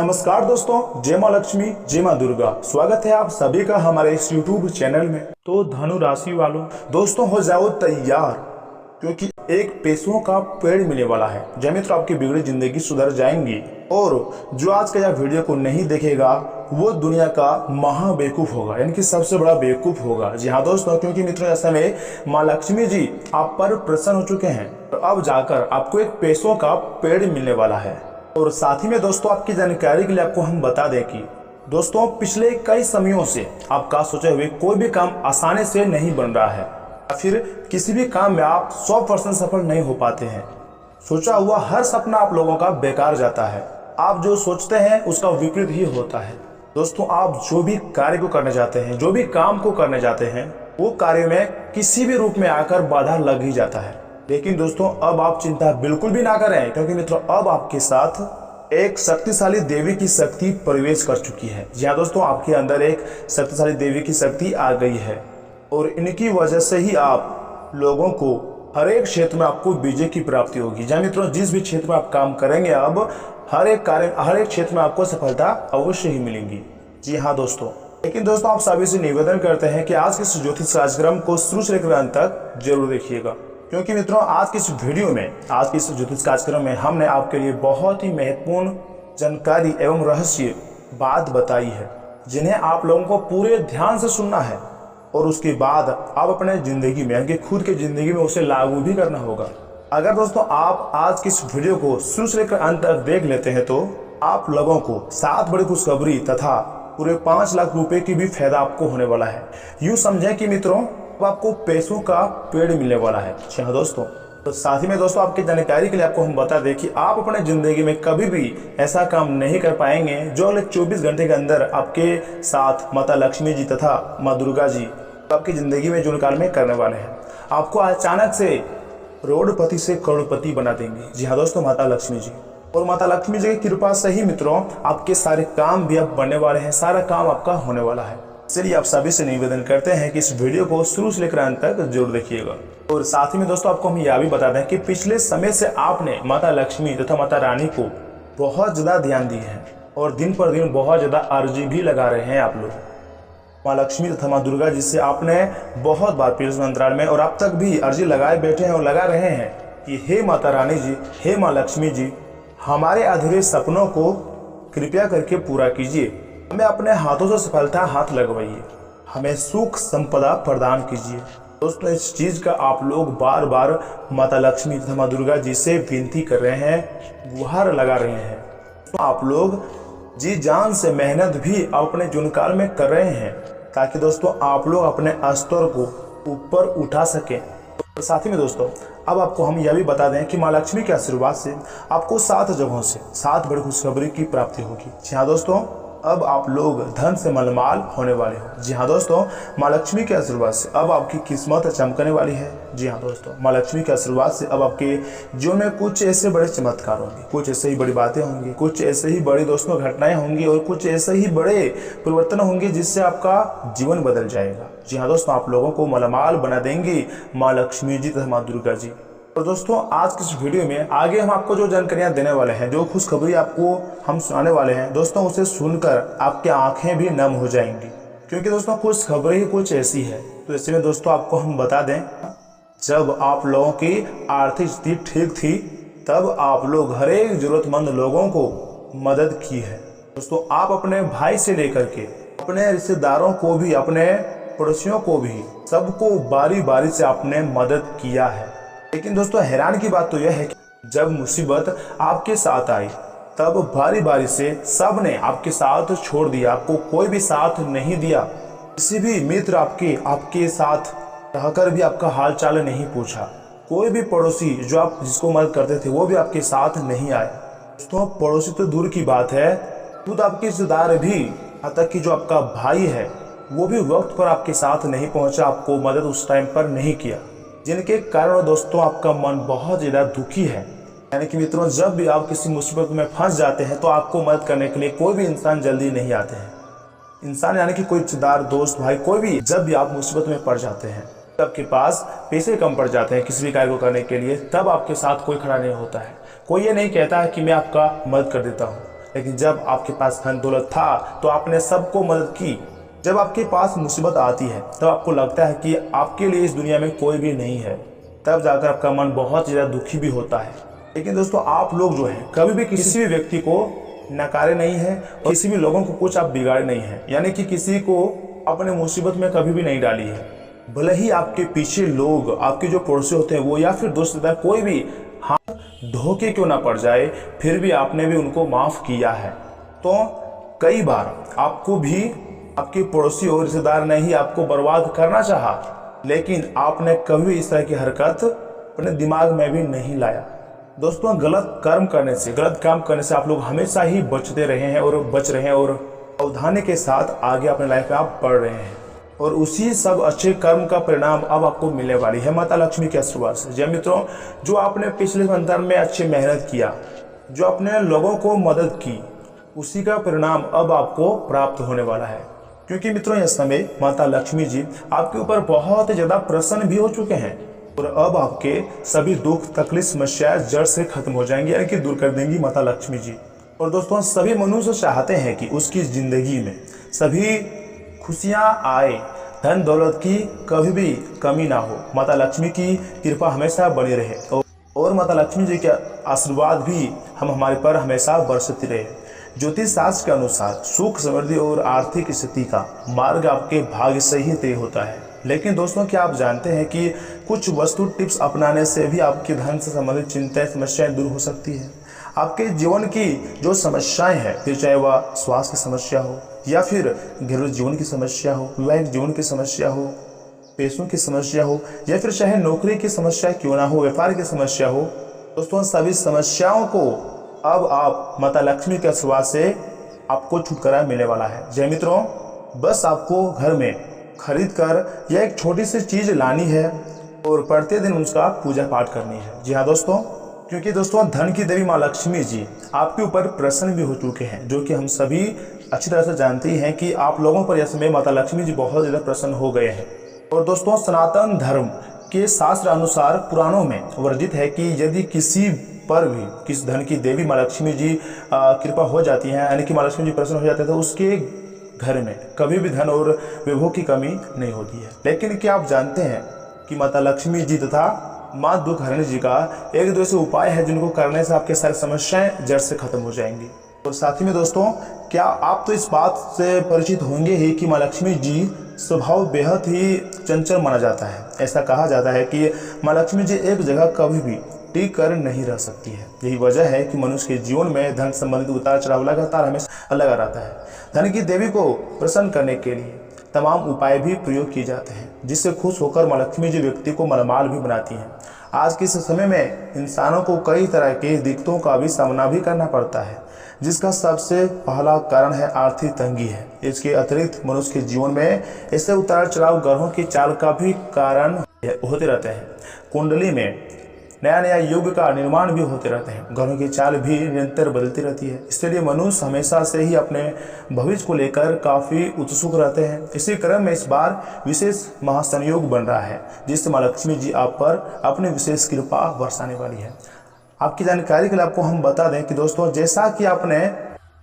नमस्कार दोस्तों, जय माँ लक्ष्मी, जय माँ दुर्गा। स्वागत है आप सभी का हमारे इस YouTube चैनल में। तो धनु राशि वालों, दोस्तों हो जाओ तैयार, क्योंकि एक पैसों का पेड़ मिलने वाला है। जय मित्र, आपकी बिगड़ी जिंदगी सुधर जाएंगी। और जो आज का यह वीडियो को नहीं देखेगा वो दुनिया का महा बेवकूफ होगा, यानी कि सबसे बड़ा बेवकूफ होगा। जी हाँ दोस्तों, क्योंकि मित्रों ऐसा में माँ लक्ष्मी जी आप पर प्रसन्न हो चुके हैं। तो अब जाकर आपको एक पैसों का पेड़ मिलने वाला है। और साथ ही में दोस्तों आपकी जानकारी के लिए आपको हम बता दें कि दोस्तों पिछले कई समयों से आपका सोचे हुए कोई भी काम आसानी से नहीं बन रहा है, या फिर किसी भी काम में आप 100% सफल नहीं हो पाते हैं। सोचा हुआ हर सपना आप लोगों का बेकार जाता है। आप जो सोचते हैं उसका विपरीत ही होता है। दोस्तों आप जो भी कार्य को करने जाते हैं, जो भी काम को करने जाते हैं, वो कार्य में किसी भी रूप में आकर बाधा लग ही जाता है। लेकिन दोस्तों अब आप चिंता बिल्कुल भी ना करें, क्योंकि मित्रों अब आपके साथ एक शक्तिशाली देवी की शक्ति प्रवेश कर चुकी है। जी हाँ दोस्तों, आपके अंदर एक शक्तिशाली देवी की शक्ति आ गई है और इनकी वजह से ही आप लोगों को हर एक क्षेत्र में आपको विजय की प्राप्ति होगी। जी मित्रों, जिस भी क्षेत्र में आप काम करेंगे अब हर एक क्षेत्र में आपको सफलता अवश्य ही मिलेगी। जी हाँ दोस्तों, लेकिन दोस्तों आप सभी से निवेदन करते हैं कि आज के इस ज्योतिष कार्यक्रम को शुरू से लेकर अंत तक जरूर देखिएगा, क्योंकि मित्रों आज की इस वीडियो में, आज के इस ज्योतिष कार्यक्रम में हमने आपके लिए बहुत ही महत्वपूर्ण जानकारी एवं रहस्य बात बताई है, जिन्हें आप लोगों को पूरे ध्यान से सुनना है और उसके बाद आप अपने जिंदगी में, यानी खुद की जिंदगी में उसे लागू भी करना होगा। अगर दोस्तों आप आज की इस वीडियो को शुरू से लेकर अंत तक देख लेते हैं तो आप लोगों को 7 बड़ी खुशखबरी तथा पूरे 5 लाख रुपए की भी फायदा आपको होने वाला है। यूँ समझें कि मित्रों अब आपको पैसों का पेड़ मिलने वाला है। जी हाँ दोस्तों, तो साथ ही में दोस्तों आपकी जानकारी के लिए आपको हम बता दें कि आप अपने जिंदगी में कभी भी ऐसा काम नहीं कर पाएंगे जो अगले 24 घंटे के अंदर आपके साथ माता लक्ष्मी जी तथा माँ दुर्गा जी आपकी जिंदगी में जो काल में करने वाले हैं। आपको अचानक से करोड़पति से करोड़पति बना देंगे। जी हाँ दोस्तों, माता लक्ष्मी जी। और माता लक्ष्मी जी की कृपा से ही मित्रों आपके सारे काम भी अब बनने वाले हैं, सारा काम आपका होने वाला है। इसलिए आप सभी से निवेदन करते हैं कि इस वीडियो को शुरू से लेकर अंत तक जरूर देखिएगा। और साथ ही में दोस्तों आपको हम यह भी बता दें कि पिछले समय से आपने माता लक्ष्मी तथा माता रानी को बहुत ज़्यादा ध्यान दिए हैं और दिन पर दिन बहुत ज़्यादा अर्जी भी लगा रहे हैं आप लोग माँ लक्ष्मी तथा माँ दुर्गा जी से। आपने बहुत बार पिछले अंतराल में और अब तक भी अर्जी लगाए बैठे हैं और लगा रहे हैं कि हे माता रानी जी, हे माँ लक्ष्मी जी, हमारे अधूरे सपनों को कृपया करके पूरा कीजिए, हमें अपने हाथों से सफलता हाथ लगवाइए, हमें सुख संपदा प्रदान कीजिए। दोस्तों इस चीज़ का आप लोग बार बार माता लक्ष्मी तथा माँ दुर्गा जी से विनती कर रहे हैं, गुहार लगा रहे हैं। तो आप लोग जी जान से मेहनत भी अपने जुनकाल में कर रहे हैं, ताकि दोस्तों आप लोग अपने स्तर को ऊपर उठा सकें। तो साथ ही में दोस्तों अब आपको हम यह भी बता दें कि माँ लक्ष्मी के आशीर्वाद से आपको 7 जगहों से 7 बड़ी खुशखबरी की प्राप्ति होगी। जी हाँ दोस्तों, अब आप लोग धन से मालामाल होने वाले हो। जी हाँ दोस्तों, माँ लक्ष्मी के आशीर्वाद से अब आपकी किस्मत चमकने वाली है। जी हाँ दोस्तों, माँ लक्ष्मी के आशीर्वाद से अब आपके जीवन में कुछ ऐसे बड़े चमत्कार होंगे, कुछ ऐसे ही बड़ी बातें होंगी, कुछ ऐसे ही बड़ी दोस्तों घटनाएं होंगी और कुछ ऐसे ही बड़े परिवर्तन होंगे जिससे आपका जीवन बदल जाएगा। जी हाँ दोस्तों, आप लोगों को मालामाल बना देंगी माँ लक्ष्मी जी तथा माँ दुर्गा जी। और दोस्तों आज की इस वीडियो में आगे हम आपको जो जानकारियां देने वाले हैं, जो खुशखबरी आपको हम सुनाने वाले हैं दोस्तों, उसे सुनकर आपकी आंखें भी नम हो जाएंगी, क्योंकि दोस्तों खुशखबरी कुछ ऐसी है। तो ऐसे में दोस्तों आपको हम बता दें, जब आप लोगों की आर्थिक स्थिति ठीक थी तब आप लोग हर एक जरूरतमंद लोगों को मदद की है। दोस्तों आप अपने भाई से लेकर के अपने रिश्तेदारों को भी, अपने पड़ोसियों को भी, सबको बारी बारी से आपने मदद किया है। लेकिन दोस्तों हैरान की बात तो यह है कि जब मुसीबत आपके साथ आई तब बारी बारी से सब ने आपके साथ छोड़ दिया, आपको कोई भी साथ नहीं दिया। किसी भी मित्र आपके साथ रहकर भी आपका हाल चाल नहीं पूछा। कोई भी पड़ोसी जो आप जिसको मदद करते थे वो भी आपके साथ नहीं आए। दोस्तों पड़ोसी तो दूर की बात है, खुद आपके रिश्तेदार भी, यहाँ तक कि जो आपका भाई है वो भी वक्त पर आपके साथ नहीं पहुंचा, आपको मदद उस टाइम पर नहीं किया, जिनके कारण दोस्तों आपका मन बहुत ज़्यादा दुखी है। यानी कि मित्रों जब भी आप किसी मुसीबत में फंस जाते हैं तो आपको मदद करने के लिए कोई भी इंसान जल्दी नहीं आते हैं। इंसान यानी कि कोई रिश्तेदार, दोस्त, भाई, कोई भी, जब भी आप मुसीबत में पड़ जाते हैं, आपके पास पैसे कम पड़ जाते हैं किसी भी कार्य को करने के लिए, तब आपके साथ कोई खड़ा नहीं होता है। कोई ये नहीं कहता है कि मैं आपका मदद कर देता हूँ, लेकिन जब आपके पास धन दौलत था तो आपने सबको मदद की। जब आपके पास मुसीबत आती है तब आपको लगता है कि आपके लिए इस दुनिया में कोई भी नहीं है, तब जाकर आपका मन बहुत ज़्यादा दुखी भी होता है। लेकिन दोस्तों, आप लोग जो है कभी भी किसी भी व्यक्ति को नकारे नहीं है, किसी भी लोगों को कुछ आप बिगाड़े नहीं है, यानी कि किसी को अपने मुसीबत में कभी भी नहीं डाली है। भले ही आपके पीछे लोग, आपके जो पड़ोसी होते हैं वो या फिर दोस्त होता है, कोई भी हाथ धोखे क्यों ना पड़ जाए, फिर भी आपने भी उनको माफ़ किया है। तो कई बार आपको भी आपके पड़ोसी और रिश्तेदार ने ही आपको बर्बाद करना चाहा, लेकिन आपने कभी इस तरह की हरकत अपने दिमाग में भी नहीं लाया। दोस्तों, गलत काम करने से आप लोग हमेशा ही बचते रहे हैं और बच रहे हैं और सावधानी के साथ आगे अपने लाइफ में आप बढ़ रहे हैं, और उसी सब अच्छे कर्म का परिणाम अब आपको मिलने वाली है माता लक्ष्मी के आशीर्वाद से। जय मित्रों, जो आपने पिछले संतान में अच्छी मेहनत किया, जो अपने लोगों को मदद की, उसी का परिणाम अब आपको प्राप्त होने वाला है। क्योंकि मित्रों, इस समय माता लक्ष्मी जी आपके ऊपर बहुत ज़्यादा प्रसन्न भी हो चुके हैं और अब आपके सभी दुख तकलीफ समस्याएं जड़ से खत्म हो जाएंगी, यानी कि दूर कर देंगी माता लक्ष्मी जी। और दोस्तों, सभी मनुष्य चाहते हैं कि उसकी जिंदगी में सभी खुशियाँ आए, धन दौलत की कभी भी कमी ना हो, माता लक्ष्मी की कृपा हमेशा बनी रहे और माता लक्ष्मी जी के आशीर्वाद भी हमारे पर हमेशा बरसती रहे। ज्योतिष शास्त्र के अनुसार सुख, समृद्धि और आर्थिक स्थिति का मार्ग आपके भाग्य से ही तय होता है। लेकिन दोस्तों, क्या आप जानते हैं कि कुछ वस्तु टिप्स अपनाने से भी आपके धन से संबंधित चिंताएं, समस्याएं दूर हो सकती है। आपके जीवन की जो समस्याएं हैं, फिर चाहे वह स्वास्थ्य की समस्या हो या फिर घरेलू जीवन की समस्या हो, वैवाहिक जीवन की समस्या हो, पैसों की समस्या हो या फिर चाहे नौकरी की समस्या क्यों ना हो, व्यापार की समस्या हो, दोस्तों सभी समस्याओं को अब आप माता लक्ष्मी के आशीर्वाद से आपको छुटकारा मिलने वाला है। जय मित्रों, बस आपको घर में खरीद कर यह एक छोटी सी चीज लानी है और प्रतिदिन उसका पूजा पाठ करनी है। जी हाँ दोस्तों, क्योंकि दोस्तों धन की देवी माँ लक्ष्मी जी आपके ऊपर प्रसन्न भी हो चुके हैं, जो कि हम सभी अच्छी तरह से जानते हैं कि आप लोगों पर यह समय माता लक्ष्मी जी बहुत ज़्यादा प्रसन्न हो गए हैं। और दोस्तों, सनातन धर्म के शास्त्र अनुसार पुराणों में वर्णित है कि यदि किसी पर भी किस धन की देवी माँ लक्ष्मी जी कृपा हो जाती है, यानी कि माँ लक्ष्मी जी प्रसन्न हो जाते हैं, तो उसके घर में कभी भी धन और वैभव की कमी नहीं होती है। लेकिन क्या आप जानते हैं कि माता लक्ष्मी जी तथा माँ दुखहरणी जी का एक दो ऐसे उपाय है जिनको करने से आपके सारी समस्याएं जड़ से खत्म हो जाएंगी। और साथ ही में दोस्तों, क्या आप तो इस बात से परिचित होंगे ही कि माँ लक्ष्मी जी स्वभाव बेहद ही चंचल माना जाता है। ऐसा कहा जाता है कि माँ लक्ष्मी जी एक जगह कभी भी टिक कर नहीं रह सकती है। यही वजह है कि मनुष्य के जीवन में धन संबंधित उतार चढ़ाव लगातार हमेशा लगा रहता है। धन की देवी को प्रसन्न करने के लिए तमाम उपाय भी प्रयोग किए जाते हैं, जिससे खुश होकर माँ लक्ष्मी जी व्यक्ति को मालामाल भी बनाती हैं। आज के इस समय में इंसानों को कई तरह के दिक्कतों का भी सामना भी करना पड़ता है, जिसका सबसे पहला कारण है आर्थिक तंगी है। इसके अतिरिक्त मनुष्य के जीवन में ऐसे उतार चढ़ाव ग्रहों की चाल का भी कारण होते रहते हैं। कुंडली में नया नया युग का निर्माण भी होते रहते हैं, ग्रहों की चाल भी निरंतर बदलती रहती है। इसलिए मनुष्य हमेशा से ही अपने भविष्य को लेकर काफ़ी उत्सुक रहते हैं। इसी क्रम में इस बार विशेष महासंयोग बन रहा है, जिससे माँ लक्ष्मी जी आप पर अपनी विशेष कृपा बरसाने वाली है। आपकी जानकारी के लिए आपको हम बता दें कि दोस्तों, जैसा कि आपने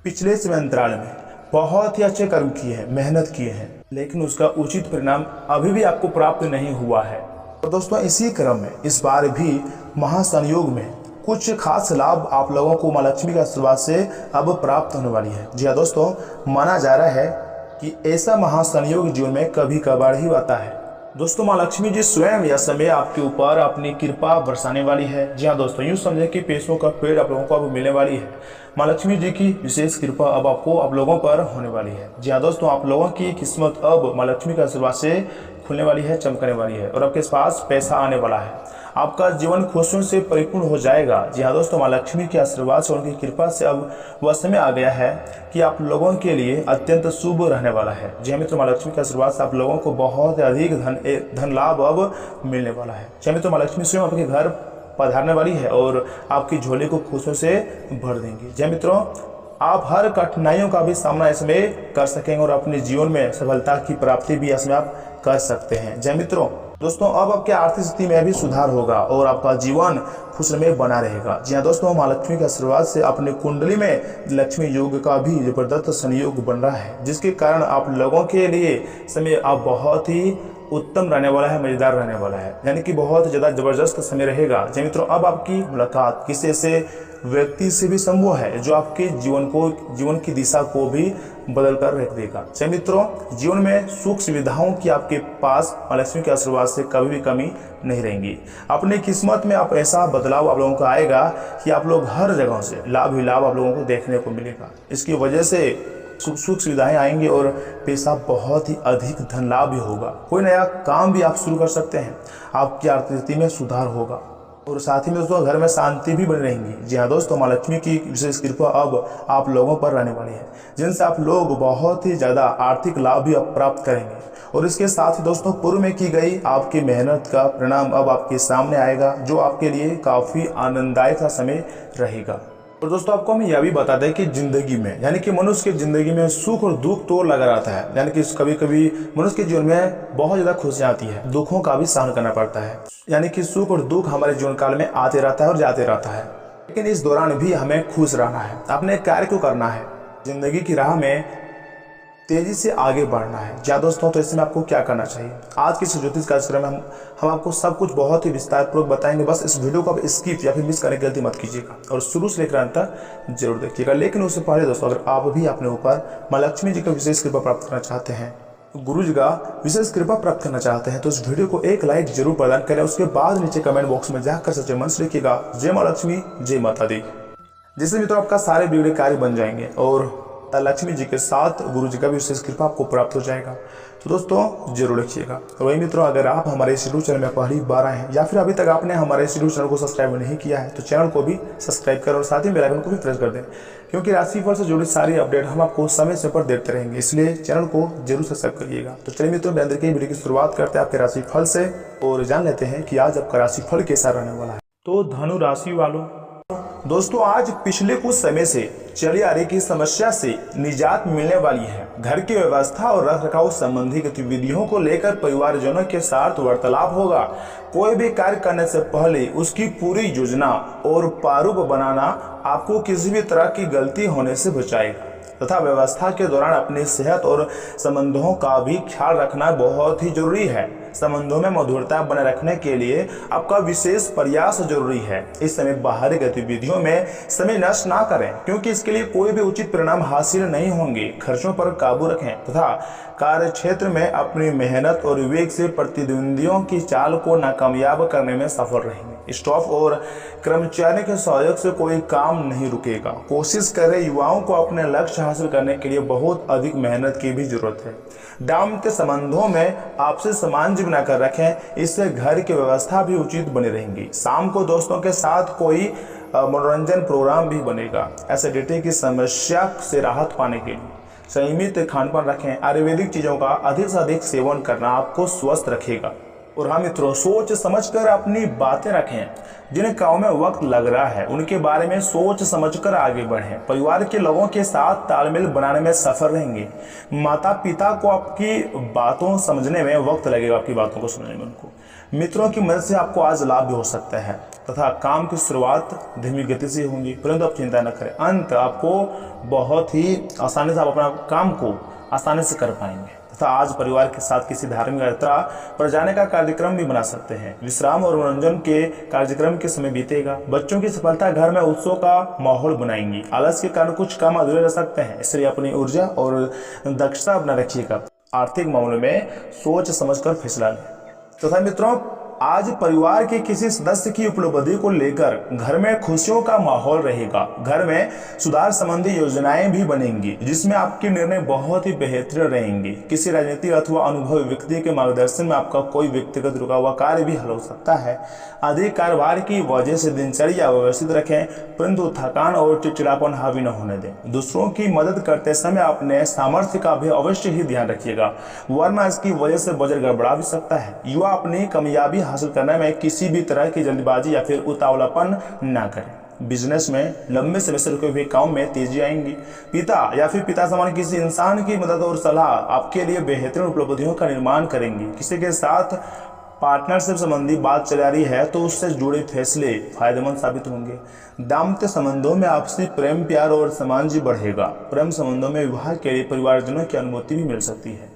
पिछले समय अंतराल में बहुत ही अच्छे कर्म किए हैं, मेहनत किए हैं, लेकिन उसका उचित परिणाम अभी भी आपको प्राप्त नहीं हुआ है। तो दोस्तों, इसी क्रम में इस बार भी महासंयोग में कुछ खास लाभ आप लोगों को माँ लक्ष्मी के आशीर्वाद से अब प्राप्त होने वाली है। जी हाँ दोस्तों, माना जा रहा है कि ऐसा महासंयोग जीवन में कभी कभार ही आता है। दोस्तों, माँ लक्ष्मी जी स्वयं यह समय आपके ऊपर अपनी कृपा बरसाने वाली है। जी हाँ दोस्तों, यूँ समझे कि पैसों का पेड़ आप लोगों को अब मिलने वाली है। माँ लक्ष्मी जी की विशेष कृपा अब आपको आप लोगों पर होने वाली है। जी हाँ दोस्तों, आप लोगों की किस्मत अब माँ लक्ष्मी के आशीर्वाद से खुलने वाली है, चमकने वाली है और आपके पास पैसा आने वाला है। आपका जीवन खुशियों से परिपूर्ण हो जाएगा। जी हाँ दोस्तों, माँ लक्ष्मी के आशीर्वाद से, उनकी कृपा से अब वह समय आ गया है कि आप लोगों के लिए अत्यंत शुभ रहने वाला है। जी हाँ मित्रों, माँ लक्ष्मी के आशीर्वाद से आप लोगों को बहुत अधिक धन लाभ अब मिलने वाला है। जी हाँ मित्रों, माँ लक्ष्मी स्वयं आपके घर पधारने वाली है और आपकी झोली को खुशियों से भर देंगी। जी हाँ मित्रों, आप हर कठिनाइयों का भी सामना इसमें कर सकेंगे और अपने जीवन में सफलता की प्राप्ति भी इसमें आप कर सकते हैं। जय मित्रों, दोस्तों अब आपकी आर्थिक स्थिति में भी सुधार होगा और आपका जीवन खुशनुमा बना रहेगा। जी हाँ दोस्तों, मां लक्ष्मी के आशीर्वाद से अपनी कुंडली में लक्ष्मी योग का भी जबरदस्त संयोग बन रहा है, जिसके कारण आप लोगों के लिए समय अब बहुत ही उत्तम रहने वाला है, मजेदार रहने वाला है, यानी कि बहुत ज़्यादा जबरदस्त समय रहेगा। जी मित्रों, अब आपकी मुलाकात किसी ऐसे व्यक्ति से भी संभव है जो आपके जीवन की दिशा को भी बदल कर रख देगा। जी मित्रों, जीवन में सुख सुविधाओं की आपके पास मां लक्ष्मी के आशीर्वाद से कभी भी कमी नहीं रहेंगी। अपनी किस्मत में आप ऐसा बदलाव आप लोगों का आएगा कि आप लोग हर जगह से लाभ ही लाभ आप लोगों को देखने को मिलेगा। इसकी वजह से सुख सुविधाएं आएंगी और पैसा बहुत ही अधिक धन लाभ भी होगा। कोई नया काम भी आप शुरू कर सकते हैं, आपकी आर्थिक स्थिति में सुधार होगा और साथ ही में दोस्तों घर में शांति भी बनी रहेंगी। जी हाँ दोस्तों, मां लक्ष्मी की विशेष कृपा अब आप लोगों पर रहने वाली है, जिनसे आप लोग बहुत ही ज़्यादा आर्थिक लाभ भी प्राप्त करेंगे। और इसके साथ ही दोस्तों पूर्व में की गई आपकी मेहनत का परिणाम अब आपके सामने आएगा, जो आपके लिए काफ़ी आनंददायक सा समय रहेगा। और दोस्तों आपको हम यह भी बता दें कि जिंदगी में यानी कि मनुष्य की जिंदगी में सुख और दुख तो लगा रहता है, यानी कि कभी कभी मनुष्य के जीवन में बहुत ज़्यादा खुशियाँ आती है, दुखों का भी सहन करना पड़ता है, यानी कि सुख और दुख हमारे जीवन काल में आते रहता है और जाते रहता है। लेकिन इस दौरान भी हमें खुश रहना है, अपने कार्य को करना है, जिंदगी की राह में तेजी से आगे बढ़ना है। जी दोस्तों, तो इसमें आपको क्या करना चाहिए, आज के इस ज्योतिष कार्यक्रम में हम आपको सब कुछ बहुत ही विस्तार पूर्वक बताएंगे। बस इस वीडियो को आप स्किप या फिर मिस करने की गलती मत कीजिएगा और शुरू से लेकर अंत तक जरूर देखिएगा। लेकिन उससे पहले दोस्तों, अगर आप भी अपने ऊपर मां लक्ष्मी जी का विशेष कृपा प्राप्त करना चाहते हैं, गुरु जी का विशेष कृपा प्राप्त करना चाहते हैं, तो इस वीडियो को एक लाइक जरूर प्रदान करें। उसके बाद नीचे कमेंट बॉक्स में जाकर सच्चे मन से लिखिएगा जय मां लक्ष्मी, जय माता दी, जिससे मित्रों आपका सारे बिगड़े कार्य बन जाएंगे और लक्ष्मी जी के साथ गुरु जी का भी विशेष कृपा आपको प्राप्त हो जाएगा। तो दोस्तों जरूर लिखिएगा। तो वही मित्रों, अगर आप हमारे इस यूट्यूब चैनल में पहली बार आए हैं या फिर अभी तक आपने हमारे इस यूट्यूब चैनल को सब्सक्राइब नहीं किया है, तो चैनल को भी सब्सक्राइब करें और साथ ही बेल आइकन को भी प्रेस कर दें, क्योंकि राशिफल से जुड़ी सारी अपडेट हम आपको समय से पर देते रहेंगे, इसलिए चैनल को जरूर सब्सक्राइब करिएगा। तो चलिए मित्रों, अंदर की वीडियो की शुरुआत करते हैं आपके राशिफल से और जान लेते हैं कि आज आपका राशिफल कैसा रहने वाला है। तो धनु राशि वालों, दोस्तों आज पिछले कुछ समय से चली आ रही की समस्या से निजात मिलने वाली है। घर की व्यवस्था और रख रखाव संबंधी गतिविधियों को लेकर परिवारजनों के साथ वार्तालाप होगा। कोई भी कार्य करने से पहले उसकी पूरी योजना और प्रारूप बनाना आपको किसी भी तरह की गलती होने से बचाएगा तथा व्यवस्था के दौरान अपनी सेहत और संबंधों का भी ख्याल रखना बहुत ही जरूरी है। संबंधों में मधुरता बनाए रखने के लिए आपका विशेष प्रयास जरूरी है। इस समय बाहरी गतिविधियों में समय नष्ट ना करें, क्योंकि इसके लिए कोई भी उचित परिणाम हासिल नहीं होंगे। खर्चों पर काबू रखें तथा कार्य क्षेत्र में अपनी मेहनत और विवेक से प्रतिद्वंदियों की चाल को नाकामयाब करने में सफल रहेंगे। स्टाफ और कर्मचारियों के सहयोग से कोई काम नहीं रुकेगा। कोशिश करें, युवाओं को अपने लक्ष्य हासिल करने के लिए बहुत अधिक मेहनत की भी जरूरत है। दाम्पत्य संबंधों में आपसे सामंजस्य बनाकर रखें, इससे घर की व्यवस्था भी उचित बनी रहेंगी। शाम को दोस्तों के साथ कोई मनोरंजन प्रोग्राम भी बनेगा। एसिडिटी की समस्या से राहत पाने के लिए संयमित खानपान रखें। आयुर्वेदिक चीजों का अधिक से अधिक सेवन करना आपको स्वस्थ रखेगा। और हाँ मित्रों, सोच समझकर अपनी बातें रखें। जिन कामों में वक्त लग रहा है उनके बारे में सोच समझकर आगे बढ़ें। परिवार के लोगों के साथ तालमेल बनाने में सफल रहेंगे। माता पिता को आपकी बातों समझने में वक्त लगेगा, आपकी बातों को समझने में उनको। मित्रों की मदद से आपको आज लाभ भी हो सकता है तथा काम की शुरुआत धीमी गति से होंगी, परंतु आप चिंता न करें, अंत आपको बहुत ही आसानी से आप अपना काम को आसानी से कर पाएंगे। तथा आज परिवार के साथ किसी धार्मिक यात्रा पर जाने का कार्यक्रम भी बना सकते हैं। विश्राम और मनोरंजन के कार्यक्रम के समय बीतेगा। बच्चों की सफलता घर में उत्सव का माहौल बनाएंगी। आलस्य के कारण कुछ काम अधूरे रह सकते हैं, इसलिए अपनी ऊर्जा और दक्षता अपना रखिएगा। आर्थिक मामलों में सोच समझकर फैसला लें। तथा मित्रों, आज परिवार के किसी सदस्य की उपलब्धि को लेकर घर में खुशियों का माहौल रहेगा। घर में सुधार संबंधी योजनाएं भी बनेंगी, जिसमें आपके निर्णय बहुत ही बेहतर रहेंगे। किसी राजनीतिक अथवा अनुभवी व्यक्ति के मार्गदर्शन में आपका कोई व्यक्तिगत रुका हुआ कार्य भी हल हो सकता है। अधिक कार्यभार की वजह से दिनचर्या व्यवस्थित रखें, परंतु थकान और चिड़चिड़ापन हावी न होने दें। दूसरों की मदद करते समय अपने सामर्थ्य का भी अवश्य ही ध्यान रखिएगा, वरना इसकी वजह से बजट गड़बड़ा भी सकता है। युवा अपनी कामयाबी हासिल करने में किसी भी तरह की जल्दबाजी या फिर उतावलापन ना करें। बिजनेस में लंबे समय से रुके हुए काम में तेजी आएंगी। पिता या फिर पिता समान किसी इंसान की मदद और सलाह आपके लिए बेहतरीन उपलब्धियों का निर्माण करेंगी। किसी के साथ पार्टनरशिप संबंधी बात चल रही है तो उससे जुड़े फैसले फायदेमंद साबित होंगे। दाम्पत्य संबंधों में आपसी प्रेम, प्यार और सामंजस्य बढ़ेगा। प्रेम संबंधों में विवाह के लिए परिवारजनों की अनुमति भी मिल सकती है।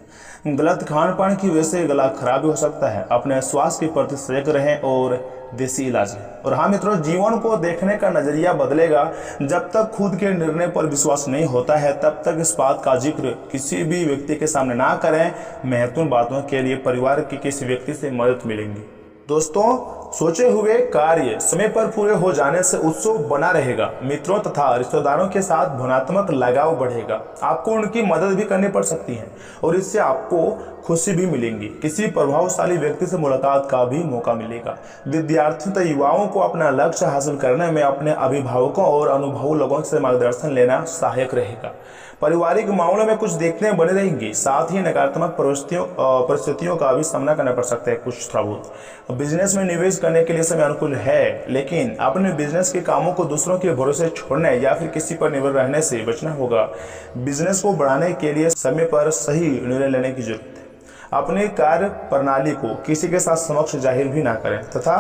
गलत खान पान की वजह से गला खराब हो सकता है। अपने स्वास्थ्य के प्रति सजग रहें और देसी इलाज है। और हाँ मित्रों, जीवन को देखने का नजरिया बदलेगा। जब तक खुद के निर्णय पर विश्वास नहीं होता है तब तक इस बात का जिक्र किसी भी व्यक्ति के सामने ना करें। महत्वपूर्ण बातों के लिए परिवार के किसी व्यक्ति से मदद मिलेंगी। दोस्तों, सोचे हुए कार्य समय पर पूरे हो जाने से उत्सव बना रहेगा। मित्रों तथा रिश्तेदारों के साथ भावनात्मक लगाव बढ़ेगा। आपको उनकी मदद भी करनी पड़ सकती है और इससे आपको खुशी भी मिलेंगी। किसी प्रभावशाली व्यक्ति से मुलाकात का भी मौका मिलेगा। विद्यार्थियों तथा युवाओं को अपना लक्ष्य हासिल करने में अपने अभिभावकों और अनुभवी लोगों से मार्गदर्शन लेना सहायक रहेगा। पारिवारिक मामलों में कुछ देखने बने रहेंगी। साथ ही नकारात्मक परिस्थितियों का भी सामना करना पड़ सकता है कुछ थोड़ा बहुत। बिजनेस में निवेश करने के लिए समय अनुकूल है, लेकिन अपने बिजनेस के कामों को दूसरों के भरोसे छोड़ने या फिर किसी पर निर्भर रहने से बचना होगा। बिजनेस को बढ़ाने के लिए समय पर सही निर्णय लेने की जरूरत है। अपने कार्य प्रणाली को किसी के साथ समक्ष जाहिर भी ना करें तथा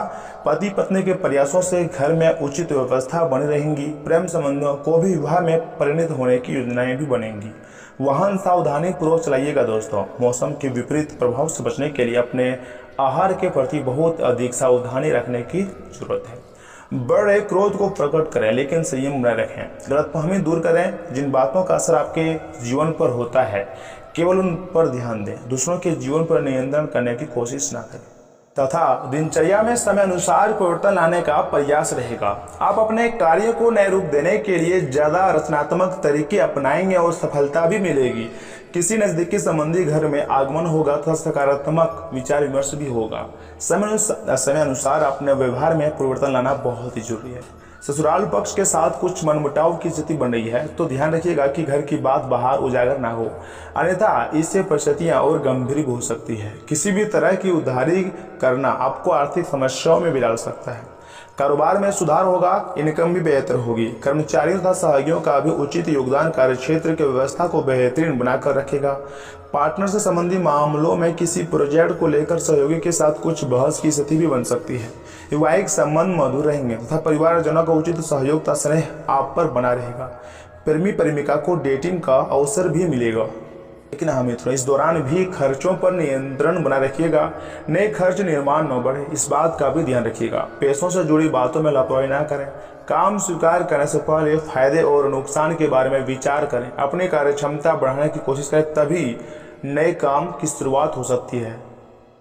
पति पत्नी के प्रयासों से घर में उचित व्यवस्था बनी रहेंगी। प्रेम संबंधों को भी विवाह में परिणत होने की योजनाएं भी बनेंगी। वाहन सावधानी पूर्वक चलाइएगा। दोस्तों, मौसम के विपरीत प्रभाव से बचने के लिए अपने आहार के प्रति बहुत अधिक सावधानी रखने की जरूरत है। बड़े क्रोध को प्रकट करें लेकिन संयम बनाए रखें। गलतफहमी दूर करें। जिन बातों का असर आपके जीवन पर होता है केवल उन पर ध्यान दें। दूसरों के जीवन पर नियंत्रण करने की कोशिश ना करें तथा दिनचर्या में समय अनुसार परिवर्तन लाने का प्रयास रहेगा। आप अपने कार्य को नए रूप देने के लिए ज्यादा रचनात्मक तरीके अपनाएंगे और सफलता भी मिलेगी। किसी नजदीकी संबंधी घर में आगमन होगा तथा सकारात्मक विचार विमर्श भी होगा। समय अनुसार अपने व्यवहार में परिवर्तन लाना बहुत ही जरूरी है। ससुराल पक्ष के साथ कुछ मनमुटाव की स्थिति बन रही है तो ध्यान रखिएगा कि घर की बात बाहर उजागर ना हो, अन्यथा इससे परिस्थितियां और गंभीर हो सकती है। किसी भी तरह की उधारी करना आपको आर्थिक समस्याओं में भी डाल सकता है। कारोबार में सुधार होगा, इनकम भी बेहतर होगी। कर्मचारियों तथा सहयोगियों का भी उचित योगदान कार्य क्षेत्र की व्यवस्था को बेहतरीन बनाकर रखेगा। पार्टनर से संबंधी मामलों में किसी प्रोजेक्ट को लेकर सहयोगी के साथ कुछ बहस की स्थिति भी बन सकती है। वैवाहिक संबंध मधुर रहेंगे तथा परिवारजनों का उचित सहयोग तथा स्नेह आप पर बना रहेगा। प्रेमी प्रेमिका को डेटिंग का अवसर भी मिलेगा। लेकिन हाँ मित्रों, इस दौरान भी खर्चों पर नियंत्रण बना रखिएगा। नए खर्च निर्माण न बढ़े, इस बात का भी ध्यान रखिएगा। पैसों से जुड़ी बातों में लापरवाही ना करें। काम स्वीकार करने से पहले फायदे और नुकसान के बारे में विचार करें। अपनी कार्य क्षमता बढ़ाने की कोशिश करें, तभी नए काम की शुरुआत हो सकती है।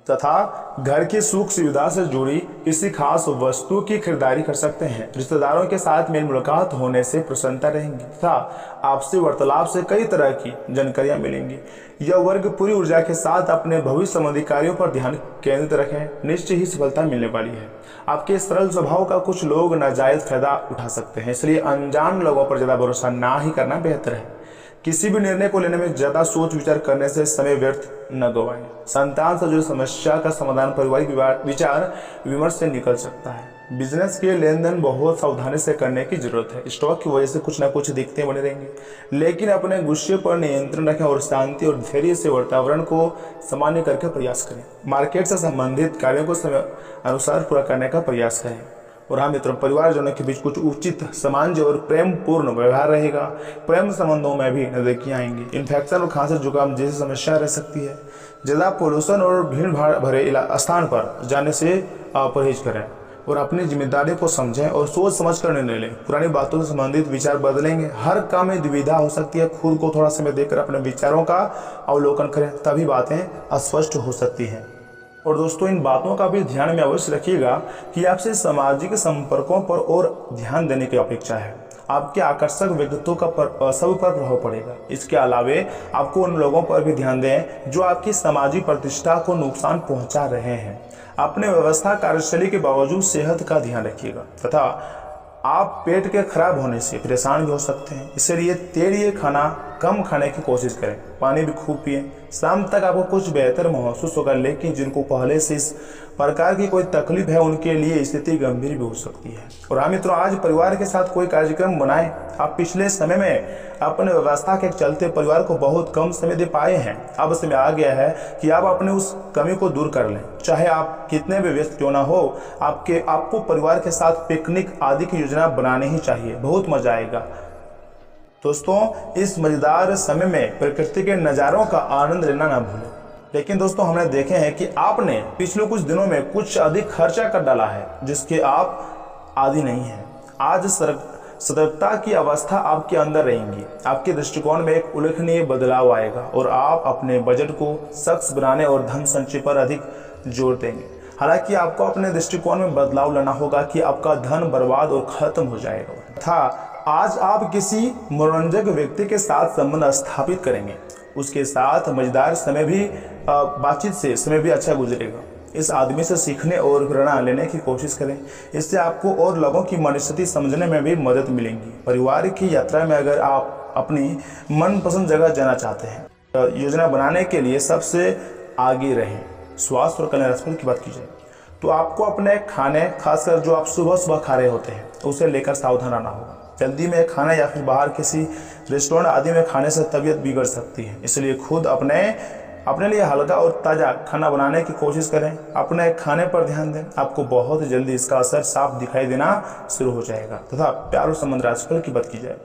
तथा घर की सुख सुविधा से जुड़ी किसी खास वस्तु की खरीदारी कर सकते हैं। रिश्तेदारों के साथ मेल मुलाकात होने से प्रसन्नता रहेंगी तथा आपसी वार्तालाप से कई तरह की जानकारियां मिलेंगी। यह वर्ग पूरी ऊर्जा के साथ अपने भविष्य संबंधी कार्यों पर ध्यान केंद्रित रखें। निश्चय ही सफलता मिलने वाली है। आपके सरल स्वभाव का कुछ लोग नाजायज फायदा उठा सकते हैं, इसलिए अनजान लोगों पर ज्यादा भरोसा ना ही करना बेहतर है। किसी भी निर्णय को लेने में ज्यादा सोच विचार करने से समय व्यर्थ न गवाएं। संतान से जुड़ी समस्या का समाधान पारिवारिक विचार विमर्श से निकल सकता है। बिजनेस के लेन देन बहुत सावधानी से करने की जरूरत है। स्टॉक की वजह से कुछ ना कुछ दिक्कतें बनी रहेंगी, लेकिन अपने गुस्से पर नियंत्रण रखें और शांति और धैर्य से वातावरण को सामान्य करके प्रयास करें। मार्केट से संबंधित कार्यों को समय अनुसार पूरा करने का प्रयास करें। और हाँ मित्रों, परिवारजनों के बीच कुछ उचित सामंजस्य और प्रेम पूर्ण व्यवहार रहेगा। प्रेम संबंधों में भी नजदीकियां आएंगी। इन्फेक्शन और खांसी जुकाम जैसी समस्या रह सकती है। ज्यादा पोल्यूशन और भीड़ भाड़ भरे स्थान पर जाने से परहेज करें और अपनी जिम्मेदारी को समझें और सोच समझ कर निर्णय लें। पुरानी बातों से संबंधित विचार बदलेंगे। हर काम में दुविधा हो सकती है। खुद को थोड़ा समय देकर अपने विचारों का अवलोकन करें, तभी बातें अस्पष्ट हो सकती हैं। और दोस्तों, इन बातों का भी ध्यान में अवश्य रखिएगा कि आपसे सामाजिक संपर्कों पर और ध्यान देने की अपेक्षा है। आपके आकर्षक व्यक्तित्व का सब पर प्रभाव पड़ेगा। इसके अलावे आपको उन लोगों पर भी ध्यान दें जो आपकी सामाजिक प्रतिष्ठा को नुकसान पहुंचा रहे हैं। अपने व्यवस्था कार्यशैली के बावजूद सेहत का ध्यान रखिएगा तथा आप पेट के खराब होने से परेशान भी हो सकते हैं। इसलिए तेलीय खाना कम खाने की कोशिश करें, पानी भी खूब पिएं। शाम तक आपको कुछ बेहतर महसूस होगा, लेकिन जिनको पहले से इस प्रकार की कोई तकलीफ है उनके लिए स्थिति गंभीर भी हो सकती है। और हाँ मित्रों, आज परिवार के साथ कोई कार्यक्रम बनाएं। आप पिछले समय में अपने व्यवस्था के चलते परिवार को बहुत कम समय दे पाए हैं। अब समय आ गया है कि आप अपने उस कमी को दूर कर लें। चाहे आप कितने भी व्यस्त क्यों ना हो, आपको परिवार के साथ पिकनिक आदि की योजना बनानी ही चाहिए। बहुत मजा आएगा। दोस्तों, इस मजेदार समय में प्रकृति के नज़ारों का आनंद लेना ना भूलें। लेकिन दोस्तों, हमने देखे हैं कि आपने पिछले कुछ दिनों में कुछ अधिक खर्चा कर डाला है जिसके आप आदी नहीं हैं। आज सतर्कता की अवस्था आपके अंदर रहेंगी। आपके दृष्टिकोण में एक उल्लेखनीय बदलाव आएगा और आप अपने बजट को सख्त बनाने और धन संचय पर अधिक जोर देंगे। हालांकि आपको अपने दृष्टिकोण में बदलाव लाना होगा कि आपका धन बर्बाद और खत्म हो जाएगा। था आज आप किसी मनोरंजक व्यक्ति के साथ संबंध स्थापित करेंगे। उसके साथ मजेदार समय भी बातचीत से समय भी अच्छा गुजरेगा। इस आदमी से सीखने और प्रेरणा लेने की कोशिश करें। इससे आपको और लोगों की मनस्थिति समझने में भी मदद मिलेगी। परिवार की यात्रा में अगर आप अपनी मनपसंद जगह जाना चाहते हैं तो योजना बनाने के लिए सबसे आगे रहें। स्वास्थ्य और कल्याण राशिफल की बात की जाए तो आपको अपने खाने, खासकर जो आप सुबह सुबह खा रहे होते हैं, उसे लेकर सावधान रहना होगा। जल्दी में खाना या फिर बाहर किसी रेस्टोरेंट आदि में खाने से तबीयत बिगड़ सकती है। इसलिए खुद अपने लिए हल्का और ताज़ा खाना बनाने की कोशिश करें। अपने खाने पर ध्यान दें। आपको बहुत जल्दी इसका असर साफ दिखाई देना शुरू हो जाएगा। तथा प्यार और संबंध राशिफल की बात की जाए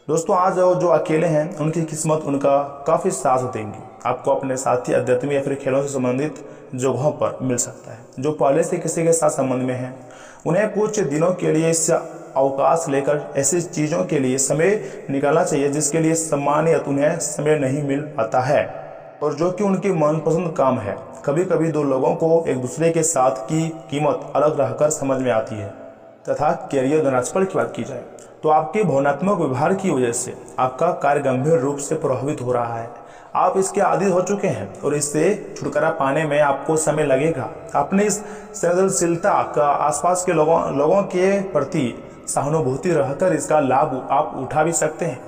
दोस्तों, आज जो अकेले हैं उनकी किस्मत उनका काफ़ी साथ देंगी। आपको अपने साथी अध्यात्म या फिर खेलों से संबंधित जगहों पर मिल सकता है। जो पहले से किसी के साथ संबंध में हैं उन्हें कुछ दिनों के लिए इस अवकाश लेकर ऐसी चीज़ों के लिए समय निकालना चाहिए जिसके लिए सामान्यतः उन्हें समय नहीं मिल पाता है और जो कि उनकी मनपसंद काम है। कभी कभी दो लोगों को एक दूसरे के साथ की कीमत अलग रहकर समझ में आती है। तथा कैरियर राशिफल की बात की जाए तो आपके भावनात्मक व्यवहार की वजह से आपका कार्य गंभीर रूप से प्रभावित हो रहा है। आप इसके आदी हो चुके हैं और इससे छुटकारा पाने में आपको समय लगेगा। अपनी इस संवेदनशीलता का आसपास के लोगों के प्रति सहानुभूति रहकर इसका लाभ आप उठा भी सकते हैं।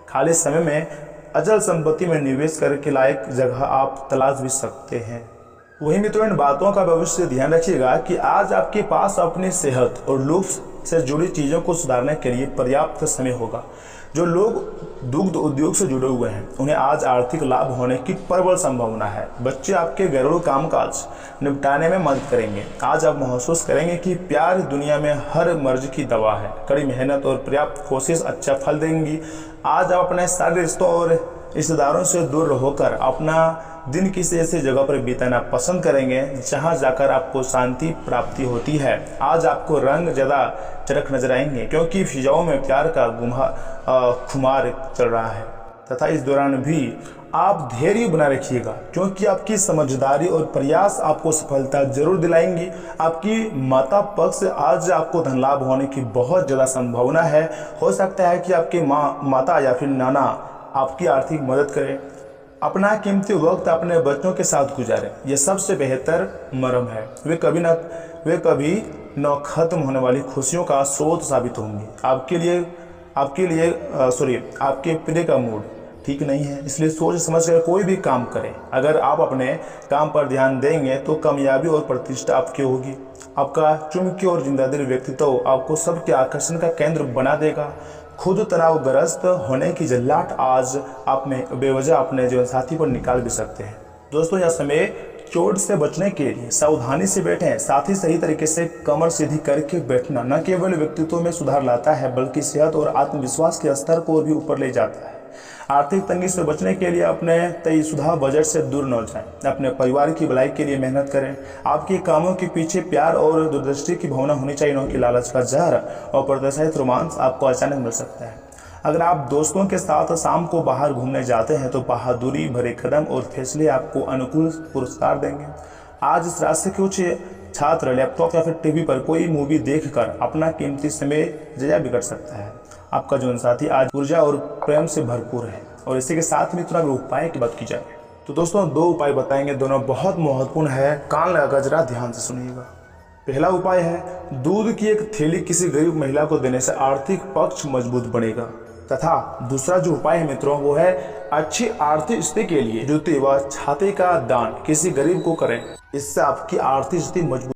खाली समय में अचल संपत्ति में निवेश करके लायक जगह आप तलाश भी सकते हैं। वही मित्रों, इन बातों का भविष्य ध्यान रखिएगा कि आज आपके पास अपनी सेहत और लुक्स से जुड़ी चीज़ों को सुधारने के लिए पर्याप्त समय होगा। जो लोग दुग्ध उद्योग से जुड़े हुए हैं उन्हें आज आर्थिक लाभ होने की प्रबल संभावना है। बच्चे आपके घरेलू कामकाज निपटाने में मदद करेंगे। आज आप महसूस करेंगे कि प्यार दुनिया में हर मर्ज की दवा है। कड़ी मेहनत और पर्याप्त कोशिश अच्छा फल देंगी। आज आप अपने सारे रिश्तों और रिश्तेदारों से दूर होकर अपना दिन किसी ऐसी जगह पर बिताना पसंद करेंगे जहां जाकर आपको शांति प्राप्ति होती है। आज आपको रंग ज़्यादा चरक नजर आएंगे क्योंकि फिजाओं में प्यार का खुमार चल रहा है। तथा इस दौरान भी आप धैर्य बना रखिएगा क्योंकि आपकी समझदारी और प्रयास आपको सफलता जरूर दिलाएंगी। आपकी माता पक्ष से आज आपको धन लाभ होने की बहुत ज़्यादा संभावना है। हो सकता है कि आपके माता या फिर नाना आपकी आर्थिक मदद करें। अपना कीमती वक्त अपने बच्चों के साथ गुजारें। यह सबसे बेहतर मरहम है। वे कभी न खत्म होने वाली खुशियों का स्रोत साबित होंगी। आपके प्रिय का मूड ठीक नहीं है, इसलिए सोच समझ कर कोई भी काम करें। अगर आप अपने काम पर ध्यान देंगे तो कामयाबी और प्रतिष्ठा आपकी होगी। आपका चुमकी और जिंदादिल व्यक्तित्व आपको सबके आकर्षण का केंद्र बना देगा। खुद तनावग्रस्त होने की जल्लाट आज आप में बेवजह अपने जीवन साथी पर निकाल भी सकते हैं। दोस्तों, यह समय चोट से बचने के लिए सावधानी से बैठें। साथ ही सही तरीके से कमर सीधी करके बैठना न केवल व्यक्तित्व में सुधार लाता है बल्कि सेहत और आत्मविश्वास के स्तर को भी ऊपर ले जाता है। आर्थिक तंगी से बचने के लिए अपने तयशुदा बजट से दूर न जाएं। अपने परिवार की भलाई के लिए मेहनत करें। आपके कामों के पीछे प्यार और दूरदृष्टि की भावना होनी चाहिए, न कि लालच का जहर और प्रोत्साहित रोमांस आपको अचानक मिल सकता है। अगर आप दोस्तों के साथ शाम को बाहर घूमने जाते हैं तो बहादुरी भरे कदम और फैसले आपको अनुकूल पुरस्कार देंगे। आज इस राशि के कुछ छात्र लैपटॉप या फिर टीवी पर कोई मूवी देखकर अपना कीमती समय ज़ाया भी कर सकता है। आपका जीवन साथी आज ऊर्जा और प्रेम से भरपूर है। और इसी के साथ में थोड़ा उपाय की बात की जाए तो दोस्तों 2 उपाय बताएंगे, दोनों बहुत महत्वपूर्ण है। कान लगा जरा ध्यान से सुनिएगा। पहला उपाय है दूध की एक थैली किसी गरीब महिला को देने से आर्थिक पक्ष मजबूत बनेगा। तथा दूसरा जो उपाय है मित्रों वो है अच्छी आर्थिक स्थिति के लिए जूते व छाते का दान किसी गरीब को करें। इससे आपकी आर्थिक स्थिति मजबूत